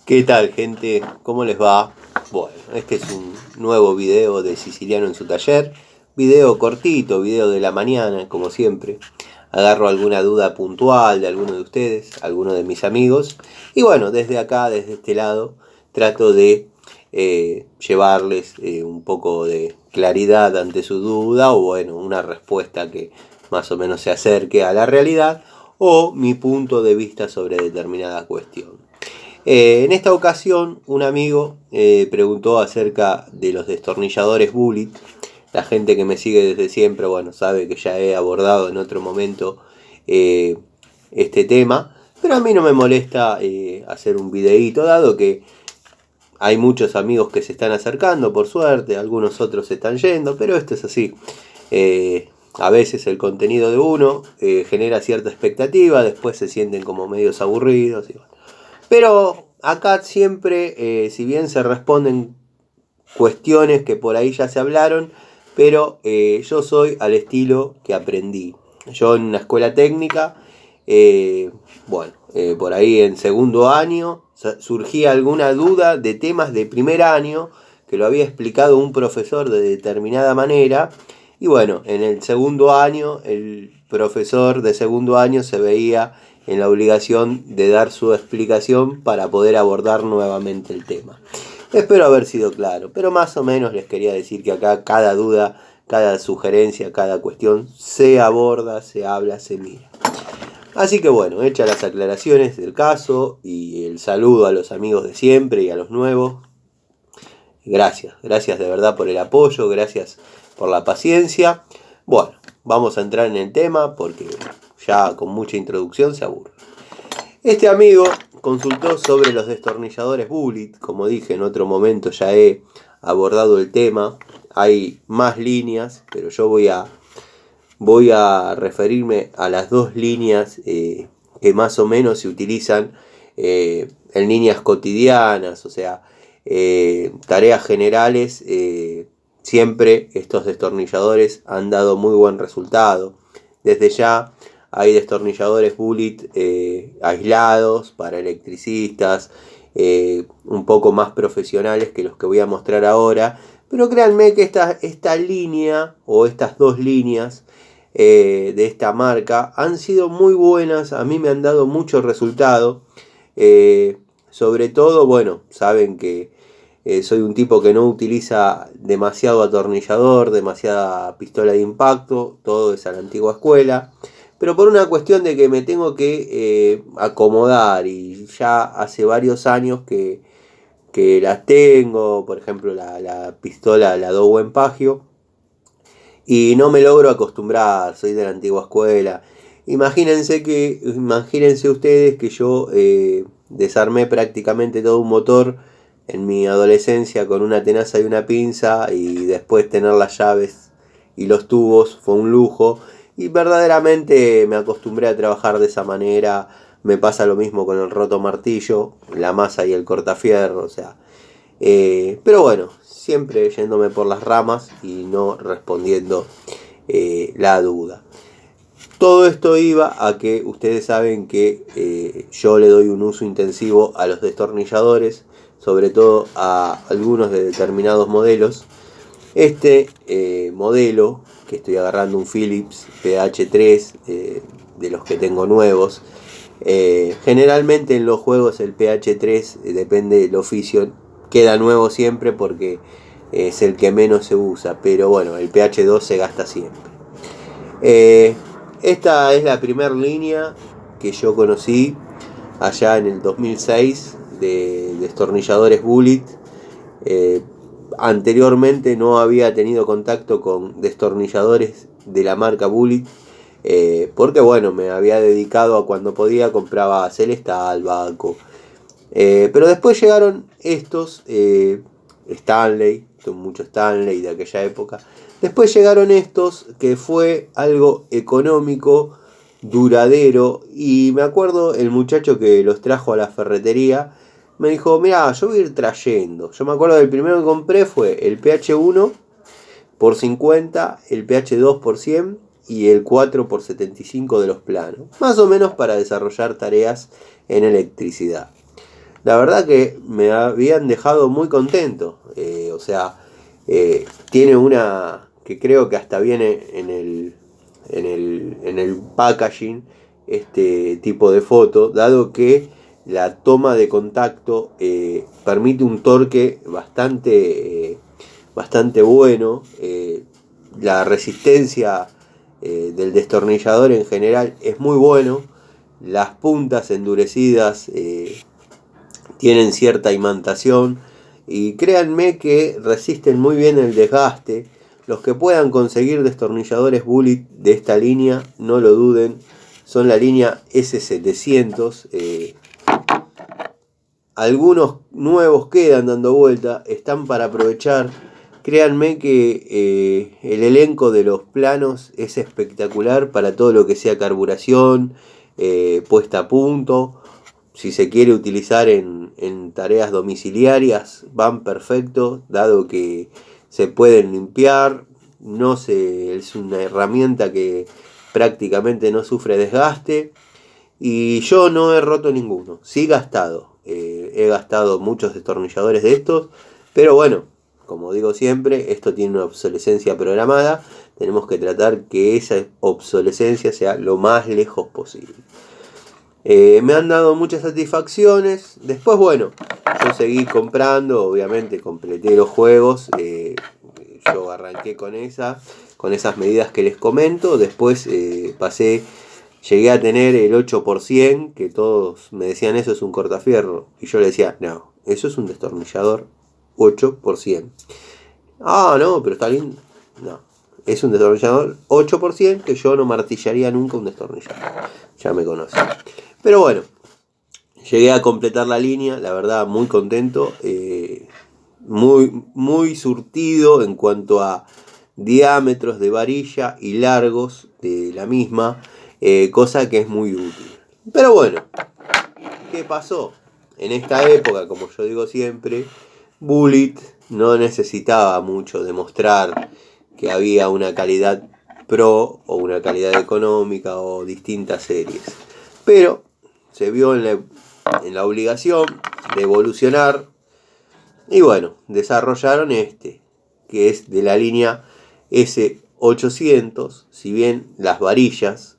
¿Qué tal, gente? ¿Cómo les va? Bueno, este es un nuevo video de Siciliano en su taller. Video cortito, video de la mañana, como siempre. Agarro alguna duda puntual de alguno de ustedes, alguno de mis amigos. Y bueno, desde acá, desde este lado, trato de llevarles un poco de claridad ante su duda o bueno, una respuesta que más o menos se acerque a la realidad o mi punto de vista sobre determinada cuestión. En esta ocasión, un amigo preguntó acerca de los destornilladores Bullet. La gente que me sigue desde siempre, bueno, sabe que ya he abordado en otro momento eh, este tema, pero a mí no me molesta hacer un videíto, dado que hay muchos amigos que se están acercando, por suerte, algunos otros se están yendo, pero esto es así. A veces el contenido de uno genera cierta expectativa, después se sienten como medios aburridos. Y bueno. Pero acá siempre, si bien se responden cuestiones que por ahí ya se hablaron, pero yo soy al estilo que aprendí. Yo en una escuela técnica, por ahí en segundo año surgía alguna duda de temas de primer año que lo había explicado un profesor de determinada manera. Y bueno, en el segundo año el profesor de segundo año se veía en la obligación de dar su explicación para poder abordar nuevamente el tema. Espero haber sido claro, pero más o menos les quería decir que acá cada duda, cada sugerencia, cada cuestión se aborda, se habla, se mira. Así que bueno, hechas las aclaraciones del caso y el saludo a los amigos de siempre y a los nuevos. Gracias de verdad por el apoyo, gracias por la paciencia. Bueno, vamos a entrar en el tema porque ya con mucha introducción se aburre. Este amigo consultó sobre los destornilladores Bullet. Como dije en otro momento, ya he abordado el tema. Hay más líneas, pero yo voy a referirme a las dos líneas que más o menos se utilizan en líneas cotidianas, o sea, tareas generales. Siempre estos destornilladores han dado muy buen resultado. Desde ya hay destornilladores Bullet aislados para electricistas, un poco más profesionales que los que voy a mostrar ahora. Pero créanme que esta línea o estas dos líneas de esta marca han sido muy buenas. A mí me han dado mucho resultado. Sobre todo, bueno, saben que soy un tipo que no utiliza demasiado atornillador, demasiada pistola de impacto. Todo es a la antigua escuela. Pero por una cuestión de que me tengo que acomodar y ya hace varios años que las tengo, por ejemplo la pistola, la Dow Empagio, y no me logro acostumbrar, soy de la antigua escuela. Imagínense ustedes que yo desarmé prácticamente todo un motor en mi adolescencia con una tenaza y una pinza, y después tener las llaves y los tubos fue un lujo. Y verdaderamente me acostumbré a trabajar de esa manera. Me pasa lo mismo con el roto martillo, la masa y el cortafierro, o sea. Pero bueno, siempre yéndome por las ramas y no respondiendo la duda. Todo esto iba a que ustedes saben que yo le doy un uso intensivo a los destornilladores, sobre todo a algunos de determinados modelos. Este modelo, que estoy agarrando un Philips PH3 de los que tengo nuevos. Generalmente en los juegos el PH3 depende del oficio, queda nuevo siempre porque es el que menos se usa, pero bueno, el PH2 se gasta siempre. Esta es la primera línea que yo conocí allá en el 2006 de destornilladores Bullet. Anteriormente no había tenido contacto con destornilladores de la marca Bullet, porque bueno, me había dedicado a cuando podía, compraba Celestal, Baco. Pero después llegaron estos Stanley, mucho Stanley de aquella época. Después llegaron estos, que fue algo económico, duradero. Y me acuerdo el muchacho que los trajo a la ferretería me dijo: mirá, yo voy a ir trayendo. Yo me acuerdo del primero que compré fue el PH1 por 50, el PH2 por 100 y el 4 por 75 de los planos. Más o menos para desarrollar tareas en electricidad. la verdad que me habían dejado muy contento. O sea, tiene una que creo que hasta viene en el packaging, este tipo de foto, dado que la toma de contacto permite un torque bastante bueno. La resistencia del destornillador en general es muy bueno. Las puntas endurecidas tienen cierta imantación y créanme que resisten muy bien el desgaste. Los que puedan conseguir destornilladores Bullet de esta línea, no lo duden, son la línea S700. Algunos nuevos quedan dando vuelta, están para aprovechar. Créanme que el elenco de los planos es espectacular para todo lo que sea carburación, puesta a punto. Si se quiere utilizar en tareas domiciliarias, van perfecto, dado que se pueden limpiar. Es una herramienta que prácticamente no sufre desgaste. Y yo no he roto ninguno, sí gastado. He gastado muchos destornilladores de estos, pero bueno, como digo siempre, esto tiene una obsolescencia programada. Tenemos que tratar que esa obsolescencia sea lo más lejos posible. Me han dado muchas satisfacciones. Después, bueno, yo seguí comprando, obviamente completé los juegos. Yo arranqué con esas medidas que les comento. Después llegué a tener el 8%, que todos me decían eso es un cortafierro. Y yo le decía, no, eso es un destornillador 8%. Ah, no, pero está lindo. No, es un destornillador 8% que yo no martillaría nunca un destornillador. Ya me conocen. Pero bueno, llegué a completar la línea, la verdad muy contento. Muy surtido en cuanto a diámetros de varilla y largos de la misma, cosa que es muy útil. Pero bueno, ¿qué pasó? En esta época, como yo digo siempre, Bullet no necesitaba mucho demostrar que había una calidad pro o una calidad económica o distintas series. Pero se vio en la obligación de evolucionar. Y bueno, desarrollaron que es de la línea S800. Si bien las varillas,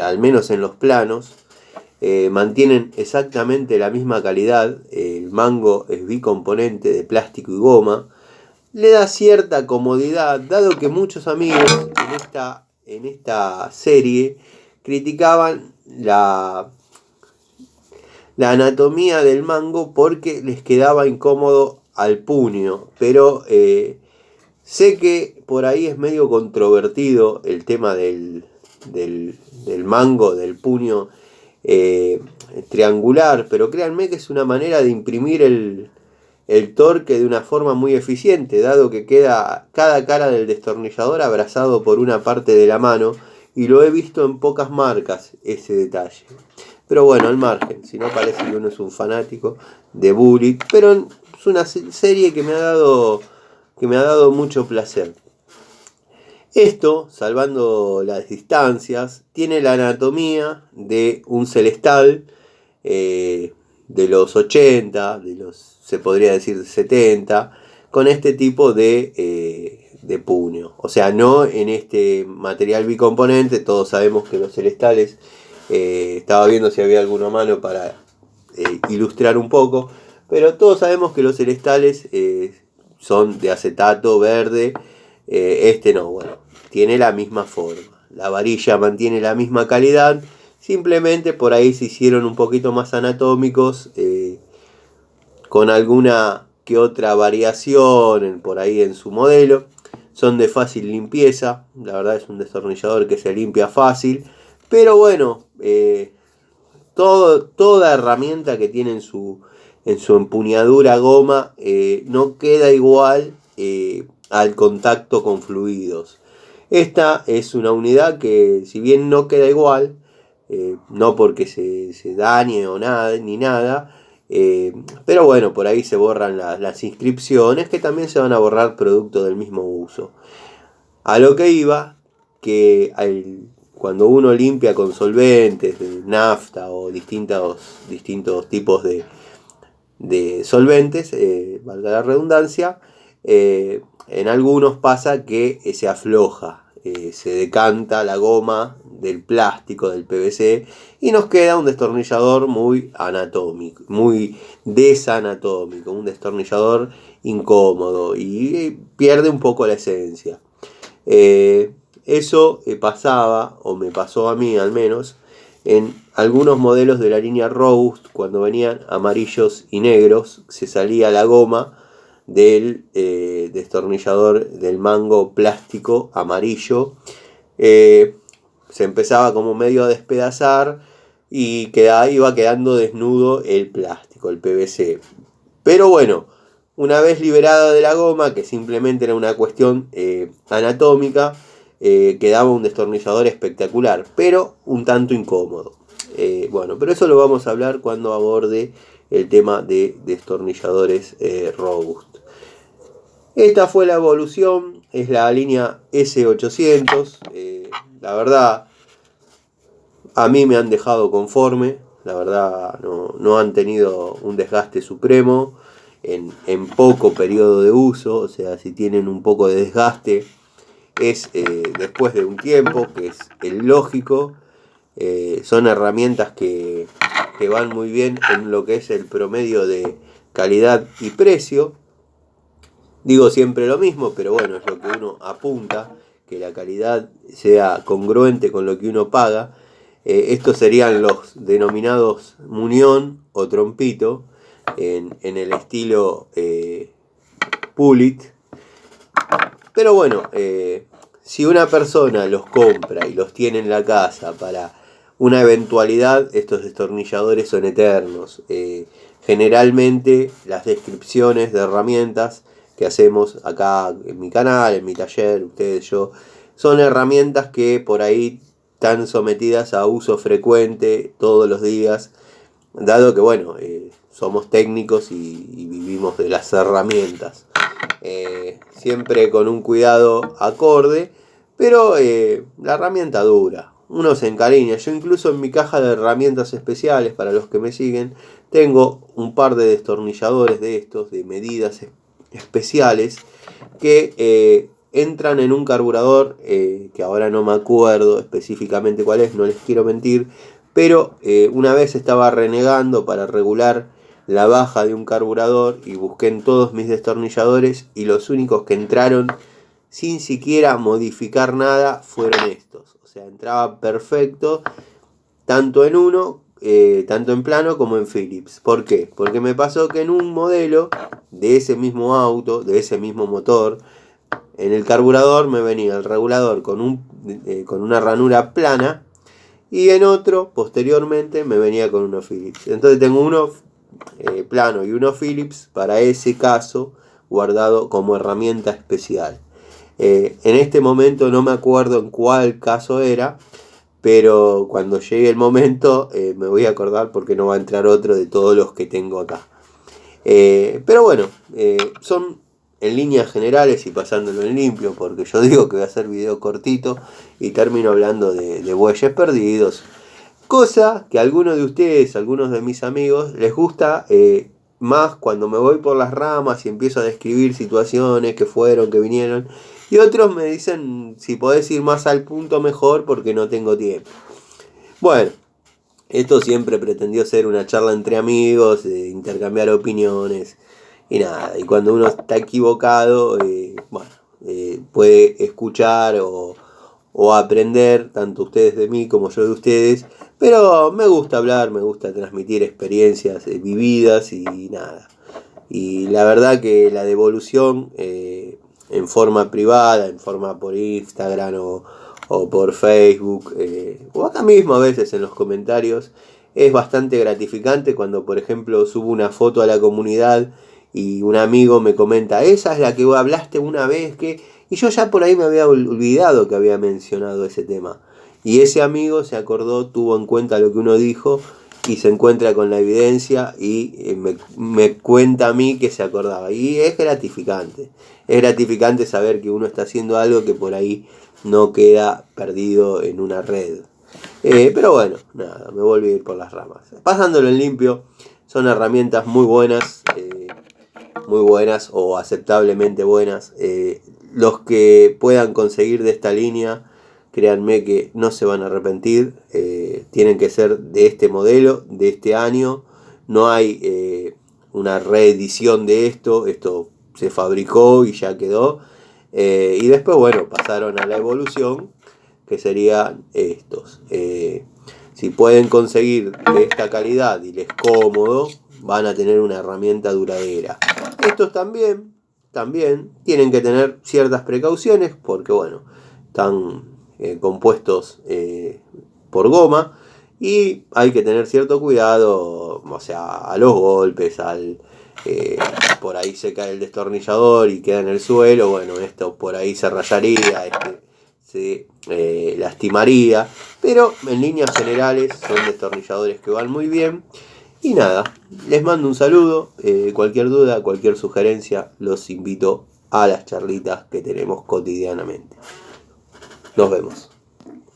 al menos en los planos, mantienen exactamente la misma calidad. El mango es bicomponente de plástico y goma. Le da cierta comodidad, dado que muchos amigos en esta serie criticaban la anatomía del mango porque les quedaba incómodo al puño. Pero sé que por ahí es medio controvertido el tema del mango, del puño triangular, pero créanme que es una manera de imprimir el torque de una forma muy eficiente, dado que queda cada cara del destornillador abrazado por una parte de la mano, y lo he visto en pocas marcas ese detalle. Pero bueno, al margen, si no parece que uno es un fanático de Bullet, pero es una serie que me ha dado mucho placer. Esto, salvando las distancias, tiene la anatomía de un celestal de los 80, se podría decir 70, con este tipo de puño. O sea, no en este material bicomponente. Todos sabemos que los celestales, estaba viendo si había alguno a mano para ilustrar un poco, pero todos sabemos que los celestales son de acetato verde. Este no, bueno, tiene la misma forma. La varilla mantiene la misma calidad. Simplemente por ahí se hicieron un poquito más anatómicos, con alguna que otra variación por ahí en su modelo. Son de fácil limpieza, la verdad es un destornillador que se limpia fácil. Pero bueno, toda herramienta que tiene en su empuñadura goma no queda igual al contacto con fluidos. Esta es una unidad que, si bien no queda igual, no porque se dañe o nada, ni nada, pero bueno, por ahí se borran las inscripciones, que también se van a borrar producto del mismo uso. A lo que iba, que cuando uno limpia con solventes de nafta o distintos tipos de solventes, valga la redundancia, en algunos pasa que se afloja, se decanta la goma del plástico, del PVC, y nos queda un destornillador muy anatómico, muy desanatómico, un destornillador incómodo y pierde un poco la esencia. Eso pasaba, o me pasó a mí al menos, en algunos modelos de la línea Robust, cuando venían amarillos y negros, se salía la goma del destornillador del mango plástico amarillo. Se empezaba como medio a despedazar y iba quedando desnudo el plástico, el PVC. Pero bueno, una vez liberada de la goma, que simplemente era una cuestión anatómica, quedaba un destornillador espectacular, pero un tanto incómodo. Bueno, pero eso lo vamos a hablar cuando aborde el tema de destornilladores Robust. Esta fue la evolución, es la línea S800. La verdad, a mí me han dejado conforme. La verdad, no han tenido un desgaste supremo en poco periodo de uso. O sea, si tienen un poco de desgaste, es después de un tiempo, que es el lógico. Son herramientas que van muy bien en lo que es el promedio de calidad y precio. Digo siempre lo mismo, pero bueno, es lo que uno apunta, que la calidad sea congruente con lo que uno paga. Estos serían los denominados muñón o trompito, en el estilo Pulit. Pero bueno, si una persona los compra y los tiene en la casa para una eventualidad, estos destornilladores son eternos. Generalmente las descripciones de herramientas que hacemos acá en mi canal, en mi taller, ustedes, yo, son herramientas que por ahí están sometidas a uso frecuente todos los días, dado que bueno, somos técnicos y vivimos de las herramientas. Siempre con un cuidado acorde, pero la herramienta dura, uno se encariña. Yo incluso en mi caja de herramientas especiales, para los que me siguen, tengo un par de destornilladores de estos, de medidas especiales, que entran en un carburador, que ahora no me acuerdo específicamente cuál es, no les quiero mentir, pero una vez estaba renegando para regular la baja de un carburador y busqué en todos mis destornilladores y los únicos que entraron sin siquiera modificar nada fueron estos. O sea, entraba perfecto tanto en uno, tanto en plano como en Philips. ¿Por qué? Porque me pasó que en un modelo de ese mismo auto, de ese mismo motor, en el carburador me venía el regulador con una ranura plana, y en otro, posteriormente, me venía con uno Philips. Entonces tengo uno plano y uno Philips para ese caso, guardado como herramienta especial. En este momento no me acuerdo en cuál caso era, pero cuando llegue el momento me voy a acordar, porque no va a entrar otro de todos los que tengo acá. Pero bueno, son en líneas generales y pasándolo en limpio, porque yo digo que voy a hacer video cortito y termino hablando de bueyes perdidos. Cosa que a algunos de ustedes, algunos de mis amigos, les gusta más cuando me voy por las ramas y empiezo a describir situaciones que fueron, que vinieron. Y otros me dicen, si podés ir más al punto mejor, porque no tengo tiempo. Bueno, esto siempre pretendió ser una charla entre amigos, intercambiar opiniones y nada. Y cuando uno está equivocado, puede escuchar o aprender, tanto ustedes de mí como yo de ustedes. Pero me gusta hablar, me gusta transmitir experiencias vividas y nada. Y la verdad que la devolución en forma privada, en forma por Instagram o por Facebook, o acá mismo a veces en los comentarios, es bastante gratificante cuando, por ejemplo, subo una foto a la comunidad y un amigo me comenta, esa es la que hablaste una vez, y yo ya por ahí me había olvidado que había mencionado ese tema. Y ese amigo se acordó, tuvo en cuenta lo que uno dijo y se encuentra con la evidencia y me cuenta a mí que se acordaba. Y es gratificante. Es gratificante saber que uno está haciendo algo que por ahí no queda perdido en una red. Pero bueno, nada, me volví a ir por las ramas. Pasándolo en limpio, son herramientas muy buenas o aceptablemente buenas. Los que puedan conseguir de esta línea, créanme que no se van a arrepentir. Tienen que ser de este modelo, de este año. No hay una reedición de esto. Esto se fabricó y ya quedó. Y después, bueno, pasaron a la evolución, que serían estos. Si pueden conseguir de esta calidad y les cómodo, van a tener una herramienta duradera. Estos también tienen que tener ciertas precauciones, porque bueno, están compuestos por goma, y hay que tener cierto cuidado, o sea, a los golpes, por ahí se cae el destornillador y queda en el suelo. Bueno, esto por ahí se rayaría, se lastimaría, pero en líneas generales son destornilladores que van muy bien. Y nada, les mando un saludo. Cualquier duda, cualquier sugerencia, los invito a las charlitas que tenemos cotidianamente. Nos vemos.